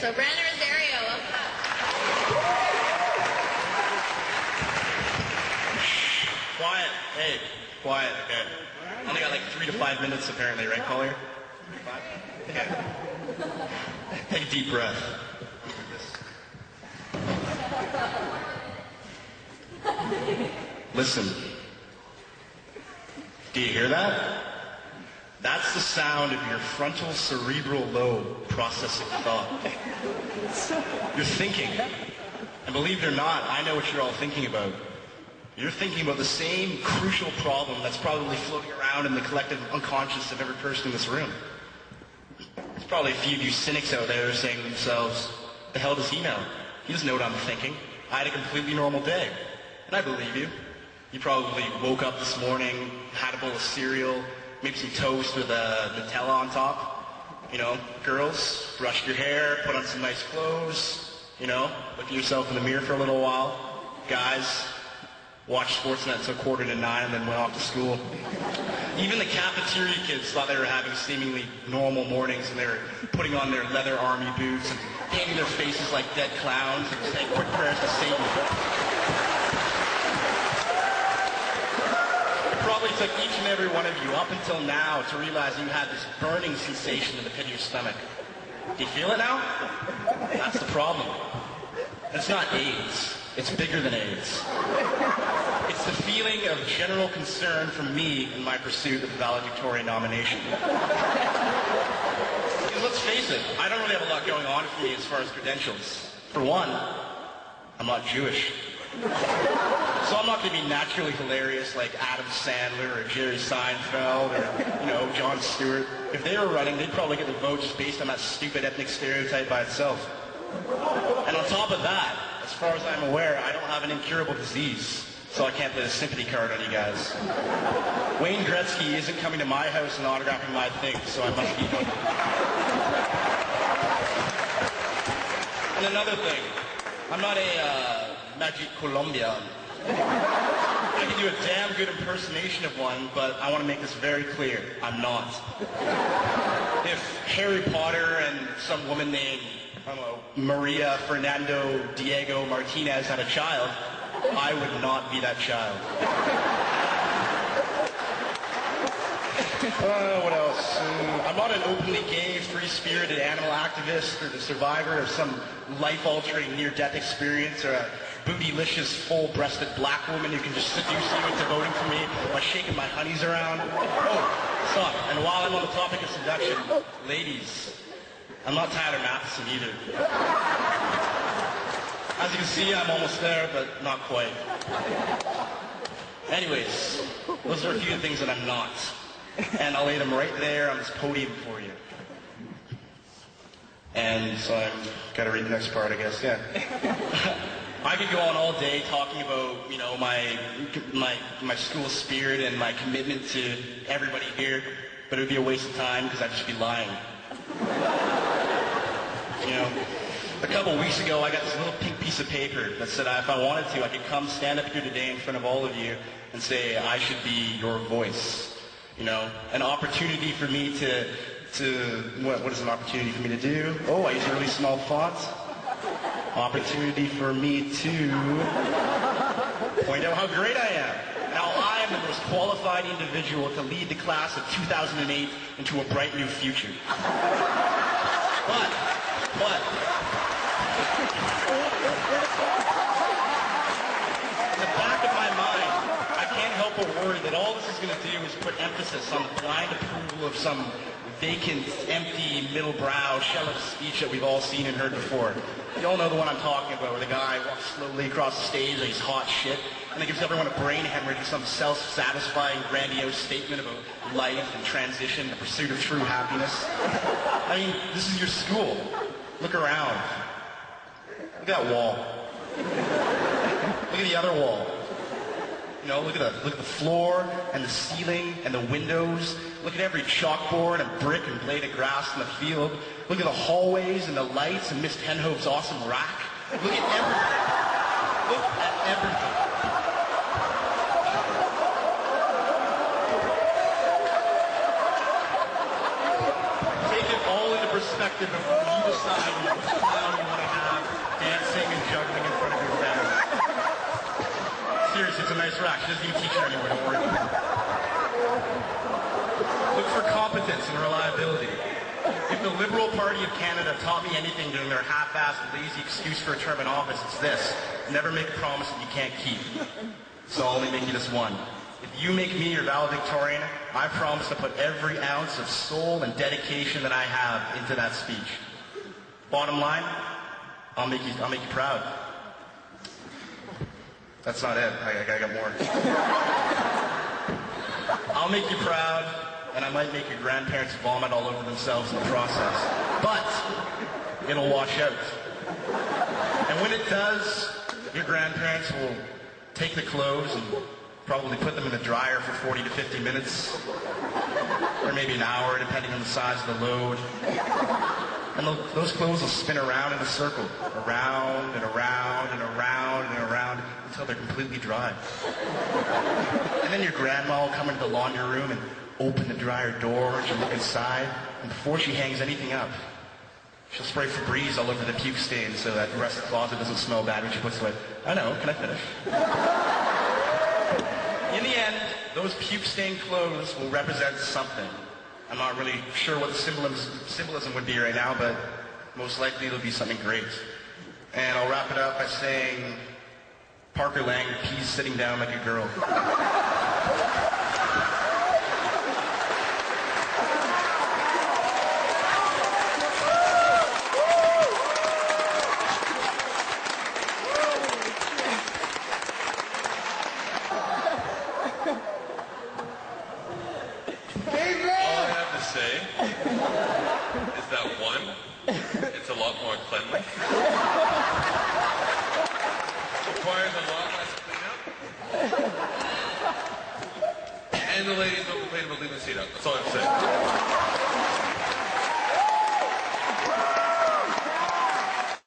So Brandon Rosario, welcome up. Quiet. Hey, quiet. Okay. Only got like 3 to 5 minutes apparently, right, Collier? 5? Okay. Take a deep breath. Listen. Do you hear that? That's the sound of your frontal cerebral lobe processing thought. You're thinking. And believe it or not, I know what you're all thinking about. You're thinking about the same crucial problem that's probably floating around in the collective unconscious of every person in this room. There's probably a few of you cynics out there saying to themselves, the hell does he know? He doesn't know what I'm thinking. I had a completely normal day. And I believe you. You probably woke up this morning, had a bowl of cereal, maybe some toast with Nutella on top. You know, girls, brushed your hair, put on some nice clothes, you know, look at yourself in the mirror for a little while. Guys, watched Sportsnet until 8:45 and then went off to school. Even the cafeteria kids thought they were having seemingly normal mornings and they were putting on their leather army boots and painting their faces like dead clowns and saying quick prayers to Satan. It probably took each and every one of you up until now to realize you had this burning sensation in the pit of your stomach. Do you feel it now? That's the problem. It's not AIDS. It's bigger than AIDS. It's the feeling of general concern from me in my pursuit of the Valedictorian nomination. Because let's face it, I don't really have a lot going on for me as far as credentials. For one, I'm not Jewish. So I'm not going to be naturally hilarious like Adam Sandler or Jerry Seinfeld or, you know, Jon Stewart. If they were running, they'd probably get the vote just based on that stupid ethnic stereotype by itself. And on top of that, as far as I'm aware, I don't have an incurable disease, so I can't play the sympathy card on you guys. Wayne Gretzky isn't coming to my house and autographing my thing, so I must be done. And another thing, I'm not a Magic Colombian. I can do a damn good impersonation of one, but I want to make this very clear, I'm not. If Harry Potter and some woman named, I don't know, Maria Fernando Diego Martinez had a child, I would not be that child. What else? I'm not an openly gay, free-spirited animal activist or the survivor of some life-altering near-death experience or a bootylicious, full-breasted black woman who can just seduce you into voting for me by shaking my honeys around. Oh, stop. And while I'm on the topic of seduction, ladies, I'm not Tyler Matheson either. As you can see, I'm almost there, but not quite. Anyways, those are a few things that I'm not. And I'll lay them right there on this podium for you. And so I've got to read the next part, I guess, yeah. I could go on all day talking about, you know, my school spirit and my commitment to everybody here, but it would be a waste of time because I'd just be lying. You know, a couple weeks ago, I got this little pink piece of paper that said if I wanted to, I could come stand up here today in front of all of you and say I should be your voice. You know, an opportunity for me to what is an opportunity for me to do? Oh, I use a really small font. Opportunity for me to point out how great I am. Now I am the most qualified individual to lead the class of 2008 into a bright new future. But, in the back of my mind, I can't help but worry that all this is going to do is put emphasis on the blind approval of some vacant, empty, middle-brow shell of a speech that we've all seen and heard before. You all know the one I'm talking about, where the guy walks slowly across the stage like he's hot shit, and then gives everyone a brain hemorrhage with some self-satisfying, grandiose statement about life and transition, the pursuit of true happiness. I mean, this is your school. Look around. Look at that wall. Look at the other wall. You know, look at the floor and the ceiling and the windows. Look at every chalkboard and brick and blade of grass in the field. Look at the hallways and the lights and Miss Tenhove's awesome rack. Look at everything. Look at everything. Take it all into perspective. perspective of when you decide which clown you want to have dancing and juggling in front of your family. Seriously, it's a nice rack. She doesn't even teach you anywhere, don't worry. Look for competence and reliability. If the Liberal Party of Canada taught me anything during their half-assed, lazy excuse for a term in office, it's this. Never make a promise that you can't keep. So I'll only make you this one. If you make me your valedictorian, I promise to put every ounce of soul and dedication that I have into that speech. Bottom line, I'll make you proud. That's not it. I got more. I'll make you proud, and I might make your grandparents vomit all over themselves in the process. But it'll wash out. And when it does, your grandparents will take the clothes and probably put them in the dryer for 40 to 50 minutes, or maybe an hour, depending on the size of the load. And those clothes will spin around in a circle, around and around and around and around, until they're completely dry. And then your grandma will come into the laundry room and open the dryer door, and she'll look inside, and before she hangs anything up, she'll spray Febreze all over the puke stain so that the rest of the closet doesn't smell bad when she puts it away. I know, can I finish? In the end, those puke-stained clothes will represent something. I'm not really sure what the symbolism would be right now, but most likely it'll be something great. And I'll wrap it up by saying, Parker Lang, he's sitting down like a girl. Is that one, it's a lot more cleanly. Requires a lot less cleanup. And the ladies don't complain about leaving the seat out. That's all I have to say.